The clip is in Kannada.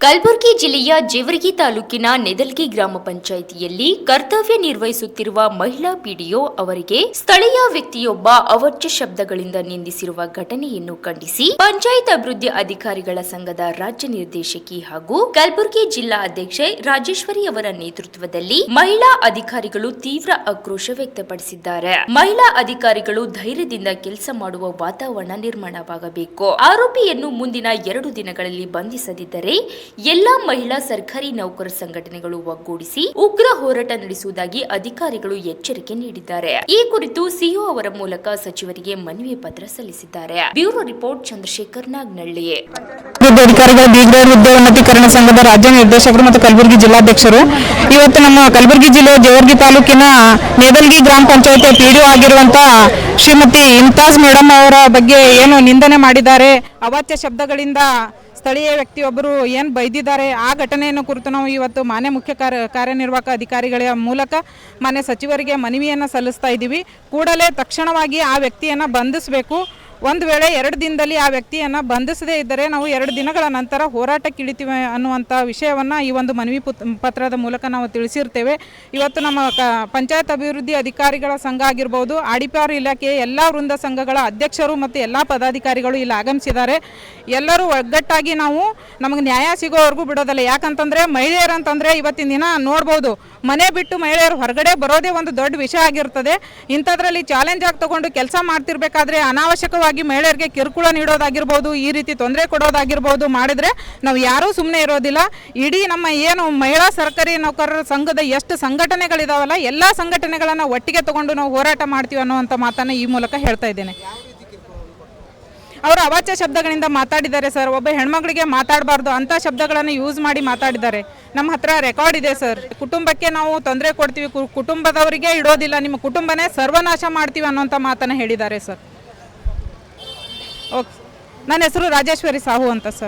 ಕಲಬುರಗಿ ಜಿಲ್ಲೆಯ ಜೇವರ್ಗಿ ತಾಲೂಕಿನ ನೆದಲ್ಗಿ ಗ್ರಾಮ ಪಂಚಾಯಿತಿಯಲ್ಲಿ ಕರ್ತವ್ಯ ನಿರ್ವಹಿಸುತ್ತಿರುವ ಮಹಿಳಾ ಪಿಡಿಒ ಅವರಿಗೆ ಸ್ಥಳೀಯ ವ್ಯಕ್ತಿಯೊಬ್ಬ ಅವಾಚ್ಯ ಶಬ್ದಗಳಿಂದ ನಿಂದಿಸಿರುವ ಘಟನೆಯನ್ನು ಖಂಡಿಸಿ ಪಂಚಾಯತ್ ಅಭಿವೃದ್ಧಿ ಅಧಿಕಾರಿಗಳ ಸಂಘದ ರಾಜ್ಯ ನಿರ್ದೇಶಕಿ ಹಾಗೂ ಕಲಬುರಗಿ ಜಿಲ್ಲಾ ಅಧ್ಯಕ್ಷೆ ರಾಜೇಶ್ವರಿ ಅವರ ನೇತೃತ್ವದಲ್ಲಿ ಮಹಿಳಾ ಅಧಿಕಾರಿಗಳು ತೀವ್ರ ಆಕ್ರೋಶ ವ್ಯಕ್ತಪಡಿಸಿದ್ದಾರೆ. ಮಹಿಳಾ ಅಧಿಕಾರಿಗಳು ಧೈರ್ಯದಿಂದ ಕೆಲಸ ಮಾಡುವ ವಾತಾವರಣ ನಿರ್ಮಾಣವಾಗಬೇಕು. ಆರೋಪಿಯನ್ನು ಮುಂದಿನ 2 ದಿನಗಳಲ್ಲಿ ಬಂಧಿಸದಿದ್ದರೆ ಎಲ್ಲಾ ಮಹಿಳಾ ಸರ್ಕಾರಿ ನೌಕರ ಸಂಘಟನೆಗಳು ಒಗ್ಗೂಡಿಸಿ ಉಗ್ರ ಹೋರಾಟ ನಡೆಸುವುದಾಗಿ ಅಧಿಕಾರಿಗಳು ಎಚ್ಚರಿಕೆ ನೀಡಿದ್ದಾರೆ. ಈ ಕುರಿತು ಸಿಇಒ ಅವರ ಮೂಲಕ ಸಚಿವರಿಗೆ ಮನವಿ ಪತ್ರ ಸಲ್ಲಿಸಿದ್ದಾರೆ. Bureau report Chandrashekar Nagnalli. ಅಧಿಕಾರಿಗಳ ಬೀಗ್ರ ಉದ್ಯೋನ್ನತೀಕರಣ ಸಂಘದ ರಾಜ್ಯ ನಿರ್ದೇಶಕರು ಮತ್ತು ಕಲಬುರಗಿ ಜಿಲ್ಲಾಧ್ಯಕ್ಷರು ಇವತ್ತು ನಮ್ಮ ಕಲಬುರಗಿ ಜಿಲ್ಲೆ ಜೇವರ್ಗಿ ತಾಲೂಕಿನ ನೆದಲ್ಗಿ ಗ್ರಾಮ ಪಂಚಾಯತ್ ಪಿಡಿಒ ಆಗಿರುವಂತಹ ಶ್ರೀಮತಿ ಇಮ್ತಾಜ್ ಮೇಡಮ್ ಅವರ ಬಗ್ಗೆ ಏನು ನಿಂದನೆ ಮಾಡಿದ್ದಾರೆ, ಅವಾಚ್ಯ ಶಬ್ದಗಳಿಂದ ಸ್ಥಳೀಯ ವ್ಯಕ್ತಿಯೊಬ್ಬರು ಏನು ಬೈದಿದ್ದಾರೆ, ಆ ಘಟನೆಯನ್ನು ಕುರಿತು ನಾವು ಇವತ್ತು ಮಾನ್ಯ ಮುಖ್ಯ ಕಾರ್ಯನಿರ್ವಾಹಕ ಅಧಿಕಾರಿಗಳ ಮೂಲಕ ಮಾನ್ಯ ಸಚಿವರಿಗೆ ಮನವಿಯನ್ನು ಸಲ್ಲಿಸ್ತಾ ಇದ್ದೀವಿ. ಕೂಡಲೇ ತಕ್ಷಣವಾಗಿ ಆ ವ್ಯಕ್ತಿಯನ್ನು ಬಂಧಿಸಬೇಕು. ಒಂದು ವೇಳೆ 2 ದಿನದಲ್ಲಿ ಆ ವ್ಯಕ್ತಿಯನ್ನು ಬಂಧಿಸದೇ ಇದ್ದರೆ ನಾವು 2 ದಿನಗಳ ನಂತರ ಹೋರಾಟಕ್ಕಿಳಿತೀವಿ ಅನ್ನುವಂಥ ವಿಷಯವನ್ನು ಈ ಒಂದು ಮನವಿ ಪತ್ರದ ಮೂಲಕ ನಾವು ತಿಳಿಸಿರ್ತೇವೆ. ಇವತ್ತು ನಮ್ಮ ಪಂಚಾಯತ್ ಅಭಿವೃದ್ಧಿ ಅಧಿಕಾರಿಗಳ ಸಂಘ ಆಗಿರ್ಬೋದು, ಆಡಿಪಾರ್ ಇಲಾಖೆಯ ಎಲ್ಲ ವೃಂದ ಸಂಘಗಳ ಅಧ್ಯಕ್ಷರು ಮತ್ತು ಎಲ್ಲ ಪದಾಧಿಕಾರಿಗಳು ಇಲ್ಲಿ ಆಗಮಿಸಿದ್ದಾರೆ. ಎಲ್ಲರೂ ಒಗ್ಗಟ್ಟಾಗಿ ನಾವು ನಮಗೆ ನ್ಯಾಯ ಸಿಗೋವರೆಗೂ ಬಿಡೋದಲ್ಲ. ಯಾಕಂತಂದರೆ ಮಹಿಳೆಯರಂತಂದರೆ ಇವತ್ತಿನ ದಿನ ನೋಡ್ಬೋದು, ಮನೆ ಬಿಟ್ಟು ಮಹಿಳೆಯರು ಹೊರಗಡೆ ಬರೋದೇ ಒಂದು ದೊಡ್ಡ ವಿಷಯ ಆಗಿರ್ತದೆ. ಇಂಥದ್ರಲ್ಲಿ ಚಾಲೆಂಜ್ ಆಗಿ ತಗೊಂಡು ಕೆಲಸ ಮಾಡ್ತಿರ್ಬೇಕಾದ್ರೆ ಅನಾವಶ್ಯಕವಾಗಿ ಮಹಿಳೆಯರಿಗೆ ಕಿರುಕುಳ ನೀಡೋದಾಗಿರ್ಬೋದು, ಈ ರೀತಿ ತೊಂದರೆ ಕೊಡೋದಾಗಿರ್ಬೋದು ಮಾಡಿದ್ರೆ ನಾವು ಯಾರೂ ಸುಮ್ಮನೆ ಇರೋದಿಲ್ಲ. ಇಡೀ ನಮ್ಮ ಏನು ಮಹಿಳಾ ಸರ್ಕಾರಿ ನೌಕರರ ಸಂಘದ ಎಷ್ಟು ಸಂಘಟನೆಗಳಿದಾವಲ್ಲ, ಎಲ್ಲ ಸಂಘಟನೆಗಳನ್ನು ಒಟ್ಟಿಗೆ ತಗೊಂಡು ನಾವು ಹೋರಾಟ ಮಾಡ್ತೀವಿ ಅನ್ನುವಂಥ ಮಾತನ್ನು ಈ ಮೂಲಕ ಹೇಳ್ತಾ ಇದ್ದೇನೆ. ಅವರು ಅವಾಚ್ಯ ಶಬ್ದಗಳಿಂದ ಮಾತಾಡಿದ್ದಾರೆ ಸರ್. ಒಬ್ಬ ಹೆಣ್ಮಗಳಿಗೆ ಮಾತಾಡಬಾರ್ದು ಅಂಥ ಶಬ್ದಗಳನ್ನು ಯೂಸ್ ಮಾಡಿ ಮಾತಾಡಿದ್ದಾರೆ. ನಮ್ಮ ಹತ್ರ ರೆಕಾರ್ಡ್ ಇದೆ ಸರ್. ಕುಟುಂಬಕ್ಕೆ ನಾವು ತೊಂದರೆ ಕೊಡ್ತೀವಿ, ಕುಟುಂಬದವರಿಗೆ ಇಡೋದಿಲ್ಲ, ನಿಮ್ಮ ಕುಟುಂಬನೇ ಸರ್ವನಾಶ ಮಾಡ್ತೀವಿ ಅನ್ನೋಂಥ ಮಾತನ್ನು ಹೇಳಿದ್ದಾರೆ ಸರ್. ಓಕೆ, ನನ್ನ ಹೆಸರು ರಾಜೇಶ್ವರಿ ಸಾಹು ಅಂತ ಸರ್.